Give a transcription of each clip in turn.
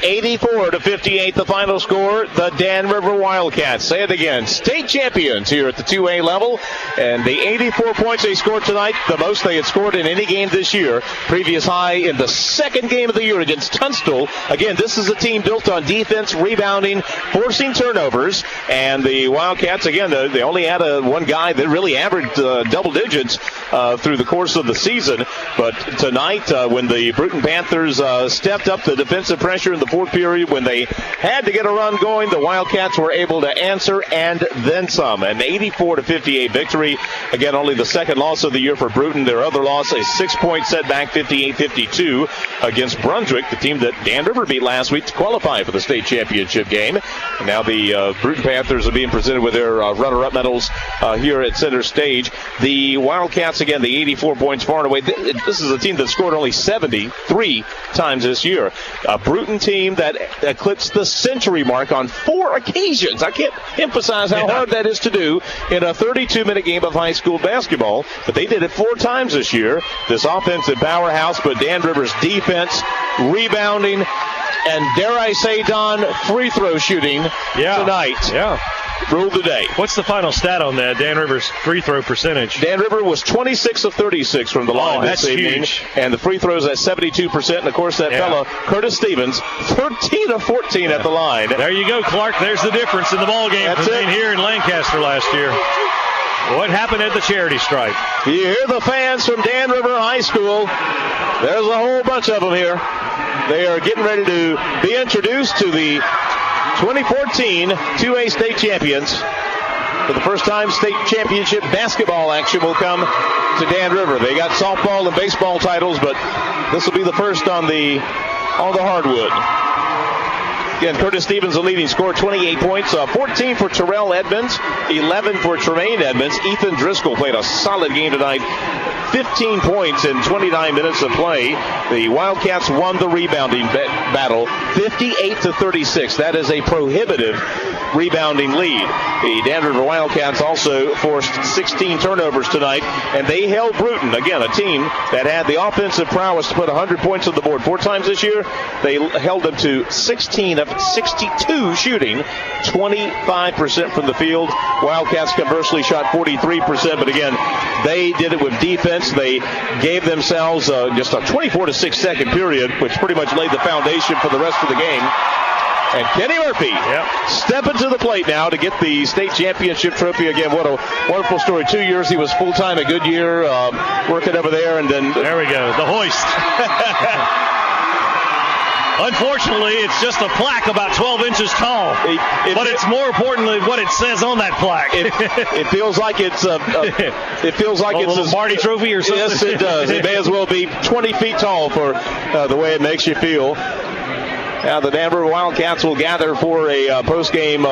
84-58, the final score. The Dan River Wildcats, say it again, state champions here at the 2A level. And the 84 points they scored tonight, the most they had scored in any game this year. Previous high in the second game of the year against Tunstall. Again, this is a team built on defense, rebounding, forcing turnovers. And the Wildcats, again, they only had one guy that really averaged double digits through the course of the season. But tonight, when the Bruton Panthers stepped up the defensive pressure in the fourth period, when they had to get a run going, the Wildcats were able to answer and then some. An 84-58 victory. Again, only the second loss of the year for Bruton. Their other loss, a 6-point setback, 58-52 against Brunswick, the team that Dan River beat last week to qualify for the state championship game. And now the Bruton Panthers are being presented with their runner-up medals here at center stage. The Wildcats, again, the 84 points far and away. This is a team that scored only 73 times this year. A Bruton team that eclipsed the century mark on 4 occasions. I can't emphasize how hard that is to do in a 32-minute game of high school basketball, but they did it 4 times this year. This offensive powerhouse, but Dan River's defense, rebounding, and dare I say, Don, free throw shooting tonight. Yeah. Ruled the day. What's the final stat on that, Dan River's free throw percentage? Dan River was 26 of 36 from the line this evening. Huge. And the free throws at 72%. And, of course, that fella, Curtis Stevens, 13 of 14 at the line. There you go, Clark. There's the difference in the ballgame between here and Lancaster last year. What happened at the charity stripe? You hear the fans from Dan River High School. There's a whole bunch of them here. They are getting ready to be introduced to the 2014 2A state champions. For the first time, state championship basketball action will come to Dan River. They got softball and baseball titles, but this will be the first on the hardwood. Again, Curtis Stevens, the leading scorer, 28 points, 14 for Terrell Edmonds, 11 for Tremaine Edmonds. Ethan Driscoll played a solid game tonight. 15 points in 29 minutes of play. The Wildcats won the rebounding battle, 58-36. That is a prohibitive rebounding lead. The Dan River Wildcats also forced 16 turnovers tonight, and they held Bruton, again, a team that had the offensive prowess to put 100 points on the board 4 times this year. They held them to 16 of 62 shooting, 25% from the field. Wildcats conversely shot 43%, but again, they did it with defense. They gave themselves just a 24-6 second period, which pretty much laid the foundation for the rest of the game. And Kenny Murphy stepping to the plate now to get the state championship trophy. Again, what a wonderful story. 2 years he was full-time at Goodyear, working over there, and then... There we go, the hoist. Unfortunately, it's just a plaque about 12 inches tall. But it's more importantly what it says on that plaque. It feels like it's a little Marty trophy or something. Yes, it does. It may as well be 20 feet tall for the way it makes you feel. Now the Dan River Wildcats will gather for a post-game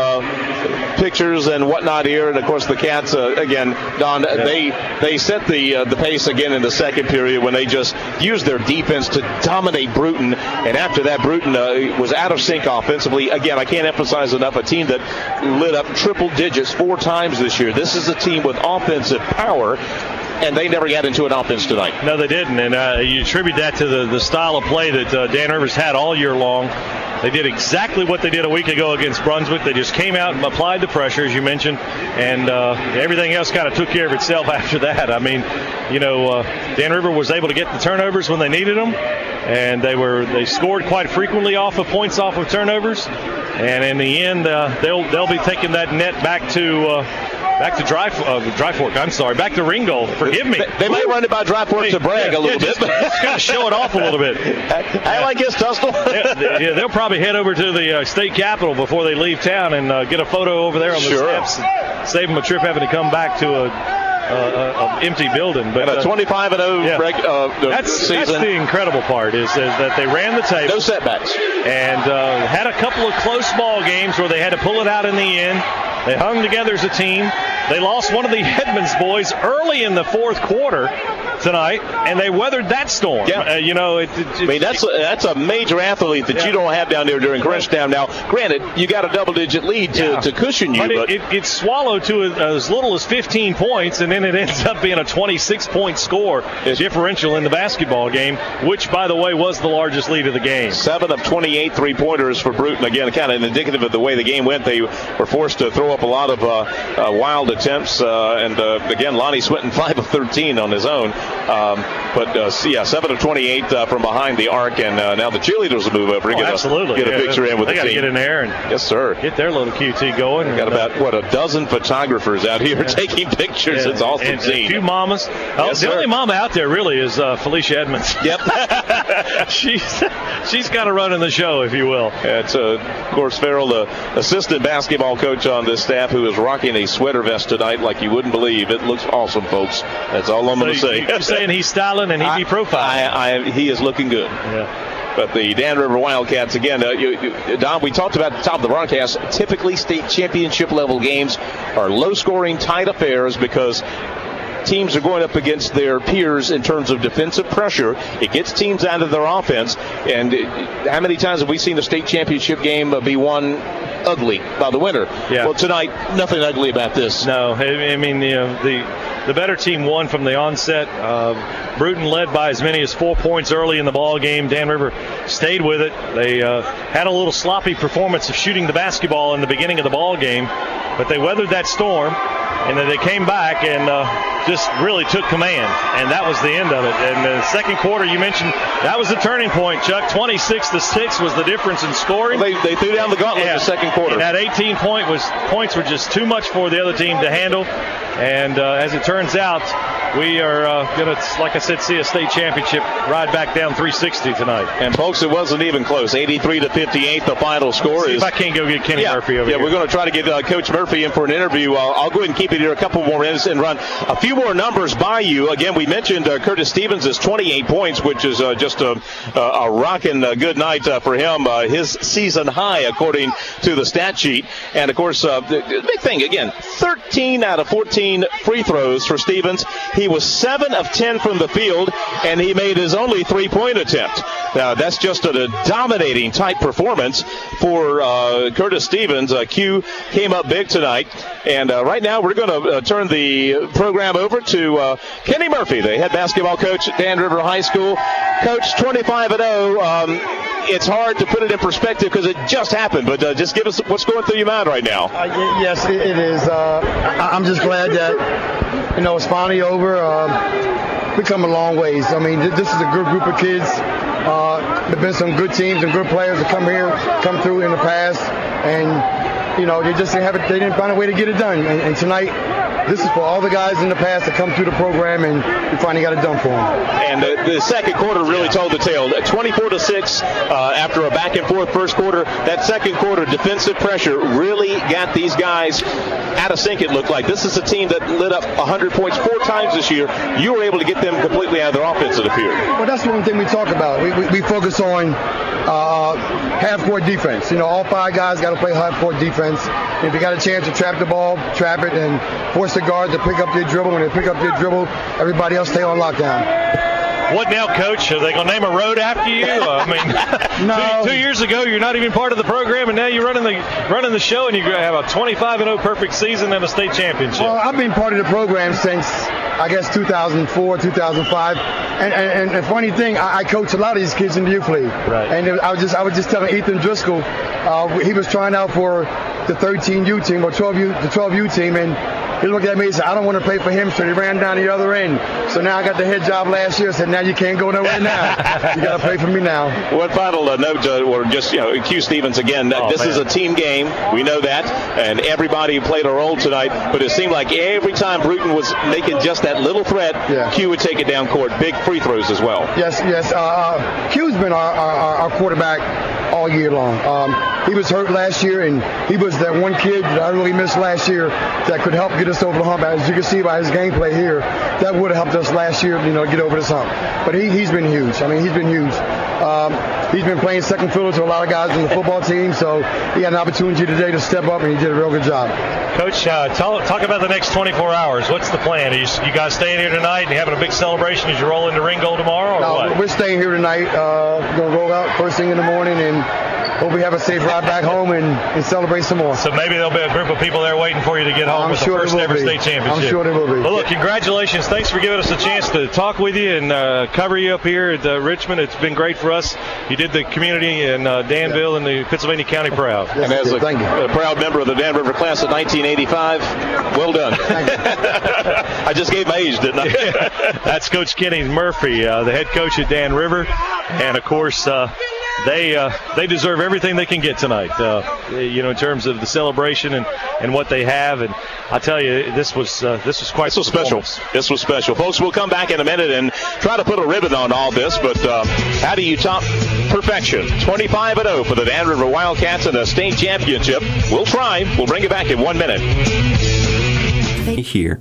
pictures and whatnot here. And, of course, the Cats, again, Don, they set the pace again in the second period when they just used their defense to dominate Bruton. And after that, Bruton was out of sync offensively. Again, I can't emphasize enough, a team that lit up triple digits 4 times this year. This is a team with offensive power, and they never got into an offense tonight. No, they didn't. And you attribute that to the style of play that Dan River's had all year long. They did exactly what they did a week ago against Brunswick. They just came out and applied the pressure, as you mentioned, and everything else kind of took care of itself after that. I mean, Dan River was able to get the turnovers when they needed them, and they scored quite frequently off of points off of turnovers. And in the end, they'll be taking that net back to Dry Fork. I'm sorry, back to Ringgold. Forgive me. They might run it by Dry Fork to brag a little bit. Just kind of show it off a little bit. I like his Tunstall. They'll probably head over to the state capitol before they leave town and get a photo over there on the steps. And save them a trip having to come back to an empty building. But a 25-0 that's season. The incredible part is that they ran the table. No setbacks. And had a couple of close ball games where they had to pull it out in the end. They hung together as a team. They lost one of the Edmonds boys early in the fourth quarter tonight, and they weathered that storm. Yeah. That's a major athlete that you don't have down there during crunch time. Now, granted, you got a double-digit lead to cushion you. But it swallowed to as little as 15 points, and then it ends up being a 26-point score differential in the basketball game, which, by the way, was the largest lead of the game. 7 of 28 three-pointers for Bruton. Again, kind of indicative of the way the game went. They were forced to throw up a lot of wild attempts. Again, Lonnie Swinton, 5 of 13 on his own. 7 of 28 from behind the arc. And now the cheerleaders will move over and get a picture in with the team. They got to get in there and yes, sir. Get their little QT going. Got about, a dozen photographers out here taking pictures. It's awesome and scene. A few mamas. The only mama out there really is Felicia Edmonds. Yep. She's got to run in the show, if you will. It's, of course, Farrell, the assistant basketball coach on this staff, who is rocking a sweater vest tonight like you wouldn't believe. It looks awesome, folks. That's all I'm going to say. You're saying he's styling and he'd be profiling. He is looking good. Yeah. But the Dan River Wildcats, again, Don, we talked about at the top of the broadcast, typically state championship level games are low-scoring, tight affairs because teams are going up against their peers in terms of defensive pressure. It gets teams out of their offense. And how many times have we seen the state championship game be won ugly by the winner? Yeah. Well, tonight, nothing ugly about this. No, I mean, the better team won from the onset. Bruton led by as many as 4 points early in the ball game. Dan River stayed with it. They had a little sloppy performance of shooting the basketball in the beginning of the ball game, but they weathered that storm, and then they came back and just really took command, and that was the end of it. And the second quarter, you mentioned, that was the turning point, Chuck. 26-6 was the difference in scoring. They threw down the gauntlet in the second quarter. And that 18 points were just too much for the other team to handle. And as it turns out, we are going to, like I said, see a state championship ride back down 360 tonight. And, folks, it wasn't even close. 83-58, the final score is. If I can't go get Kenny Murphy over here. Yeah, we're going to try to get Coach Murphy in for an interview. I'll go ahead and keep it here a couple more minutes and run a few more numbers by you. Again, we mentioned Curtis Stevens is 28 points, which is just a rocking good night for him. His season high, according to the stat sheet. And, of course, the big thing, again, 13 out of 14 free throws for Stevens. He was 7 of 10 from the field, and he made his only three-point attempt. Now, that's just a dominating type performance for Curtis Stevens. Q came up big tonight. And right now we're going to turn the program over to Kenny Murphy, the head basketball coach at Dan River High School. Coach, 25-0. It's hard to put it in perspective because it just happened, but just give us what's going through your mind right now. Yes, it is. I'm just glad that, it's finally over. We've come a long ways. I mean, this is a good group of kids. There have been some good teams and good players that come through in the past, and they didn't find a way to get it done. And tonight, this is for all the guys in the past that come through the program, and we finally got it done for them. And the second quarter really told the tale. 24-6 after a back-and-forth first quarter. That second quarter defensive pressure really got these guys out of sync, it looked like. This is a team that lit up 100 points 4 times this year. You were able to get them completely out of their offense, it appeared. Well, that's one thing we talk about. We focus on half-court defense. All 5 guys got to play half-court defense. If you got a chance to trap the ball, trap it, and force the guard to pick up their dribble. When they pick up their dribble, everybody else stay on lockdown. What now, Coach? Are they going to name a road after you? I mean, no. 2 years ago, you're not even part of the program, and now you're running the show, and you have a 25-0 perfect season and a state championship. Well, I've been part of the program since, I guess, 2004, 2005. And the funny thing, I coach a lot of these kids in the youth league. Right. And I was just telling Ethan Driscoll, he was trying out for the 13U team or the 12U team, and he looked at me and said, I don't want to play for him, so he ran down the other end. So now I got the head job last year. I said, now you can't go nowhere now. You got to play for me now. One final note, or just, Q Stevens again, this is a team game. We know that, and everybody played a role tonight, but it seemed like every time Bruton was making just that little threat, Q would take it down court. Big free throws as well. Yes. Q's been our quarterback all year long. He was hurt last year, and he was that one kid that I really missed last year that could help get us over the hump. As you can see by his gameplay here, that would have helped us last year, get over this hump. But he's been huge. I mean, he's been huge. He's been playing second fiddle to a lot of guys on the football team, so he had an opportunity today to step up, and he did a real good job. Coach, talk about the next 24 hours. What's the plan? Are you guys staying here tonight and having a big celebration as you roll into ring goal tomorrow, or what? We're staying here tonight. We're going to roll out first thing in the morning and hope we have a safe ride back home and celebrate some more. So maybe there'll be a group of people there waiting for you to get home with the first ever state championship. I'm sure there will be. Well, look, congratulations. Thanks for giving us a chance to talk with you and cover you up here at Richmond. It's been great for us. You did the community in Danville and the Pennsylvania County proud. Yes, and as a proud member of the Dan River class of 1985, well done. I just gave my age, didn't I? That's Coach Kenny Murphy, the head coach at Dan River. And, of course, they deserve everything they can get tonight, in terms of the celebration and what they have. And I tell you, this was special. This was special. Folks, we'll come back in a minute and try to put a ribbon on all this. But how do you top perfection? 25-0 for the Dan River Wildcats in a state championship. We'll try. We'll bring it back in 1 minute. Here.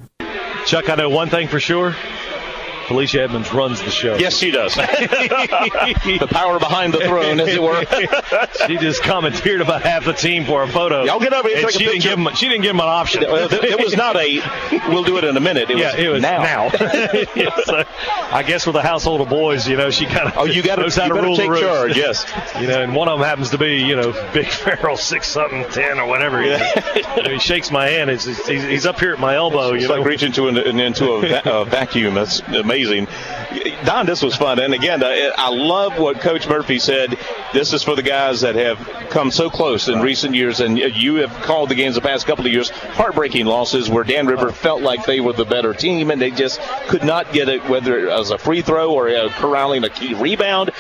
Chuck, I know one thing for sure. Felicia Edmonds runs the show. Yes, she does. The power behind the throne, as it were. She just commandeered about half the team for a photo. Y'all get over here and take she didn't give him an option. It was not we'll do it in a minute. It was now. So, I guess with a household of boys, she kind of knows how to rule the roost. Charge, yes. And one of them happens to be, Big Farrell, 6'10" or whatever. He shakes my hand. He's up here at my elbow. It's like reaching into a vacuum. That's amazing. Don, this was fun. And again, I love what Coach Murphy said. This is for the guys that have come so close in recent years. And you have called the games the past couple of years heartbreaking losses where Dan River felt like they were the better team and they just could not get it, whether it was a free throw or corralling a key rebound.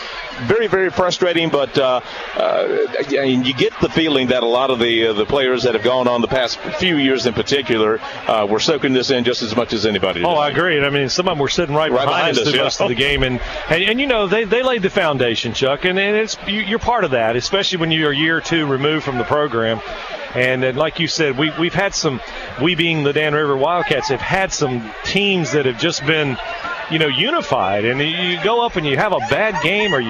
Very, very frustrating. But you get the feeling that a lot of the players that have gone on the past few years in particular were soaking this in just as much as anybody did. Oh, I agree. I mean, some of them were sitting right behind us through most of the game. And they laid the foundation, Chuck. And you're part of that, especially when you're a year or two removed from the program. And like you said, we've had we being the Dan River Wildcats, have had some teams that have just been, unified. And you go up and you have a bad game, or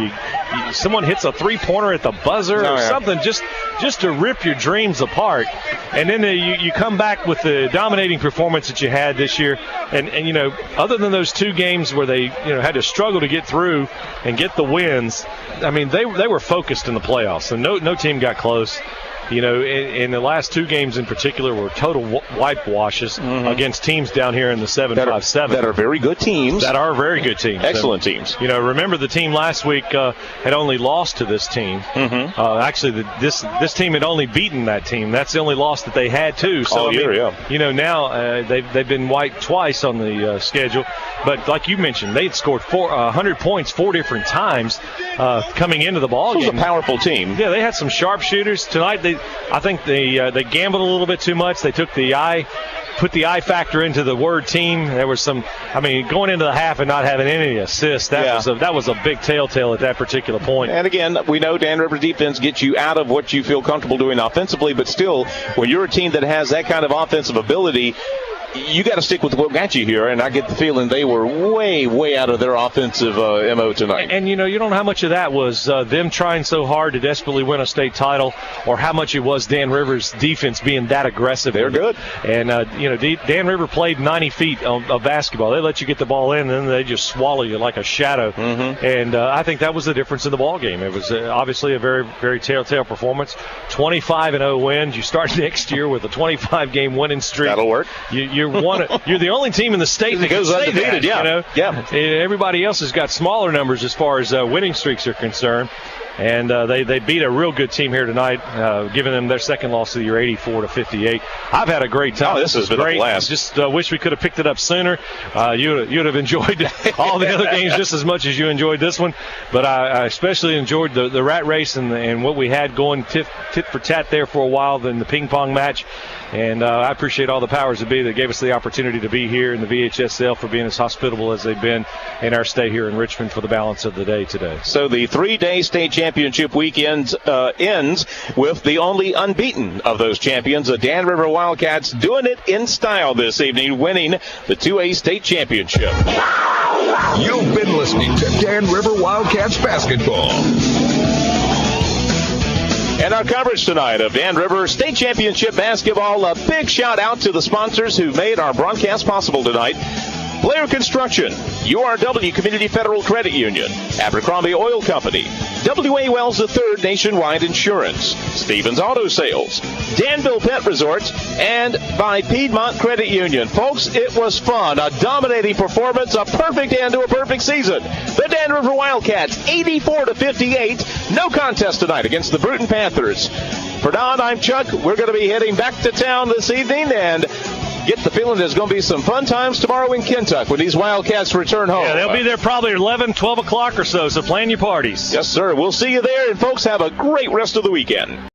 someone hits a three-pointer at the buzzer or something, just to rip your dreams apart. And then you come back with the dominating performance that you had this year. And other than those two games where they had to struggle to get through and get the wins, I mean, they were focused in the playoffs, and no team got close. In the last two games in particular were total whitewashes against teams down here in the 7-5-7. That are very good teams. That are very good teams. Excellent teams. Remember the team last week had only lost to this team. Actually, this team had only beaten that team. That's the only loss that they had, too. So, now they've been wiped twice on the schedule. But like you mentioned, they had scored 100 points 4 different times coming into the ball game. It was a powerful team. Yeah, they had some sharpshooters. Tonight, I think they gambled a little bit too much. They took put the I factor into the word team. There was going into the half and not having any assists, that was a big telltale at that particular point. And again, we know Dan River's defense gets you out of what you feel comfortable doing offensively, but still, when you're a team that has that kind of offensive ability, you got to stick with what got you here, and I get the feeling they were way, way out of their offensive MO tonight. And you don't know how much of that was them trying so hard to desperately win a state title, or how much it was Dan River's defense being that aggressive. They're good. And, Dan River played 90 feet of basketball. They let you get the ball in, and then they just swallow you like a shadow. And I think that was the difference in the ball game. It was obviously a very, very telltale performance. 25-0 wins. You start next year with a 25-game winning streak. That'll work. You're the only team in the state that goes undefeated. Everybody else has got smaller numbers as far as winning streaks are concerned. And they beat a real good team here tonight, giving them their second loss of the year, 84-58. I've had a great time. Oh, this has been a blast. Just wish we could have picked it up sooner. You'd have enjoyed all the other games just as much as you enjoyed this one. But I especially enjoyed the rat race and what we had going tit for tat there for a while in the ping pong match. And I appreciate all the powers that be that gave us the opportunity to be here in the VHSL, for being as hospitable as they've been in our stay here in Richmond for the balance of the day today. So the 3-day state championship weekend ends with the only unbeaten of those champions, the Dan River Wildcats, doing it in style this evening, winning the 2A state championship. You've been listening to Dan River Wildcats basketball. And our coverage tonight of Dan River State Championship basketball. A big shout out to the sponsors who made our broadcast possible tonight. Blair Construction, URW Community Federal Credit Union, Abercrombie Oil Company, W.A. Wells III Nationwide Insurance, Stevens Auto Sales, Danville Pet Resort, and by Piedmont Credit Union. Folks, it was fun. A dominating performance, a perfect end to a perfect season. The Dan River Wildcats, 84-58. No contest tonight against the Bruton Panthers. For Don, I'm Chuck. We're going to be heading back to town this evening and get the feeling there's going to be some fun times tomorrow in Kentucky when these Wildcats return home. Yeah, they'll be there probably 11, 12 o'clock or so, so plan your parties. Yes, sir. We'll see you there, and folks, have a great rest of the weekend.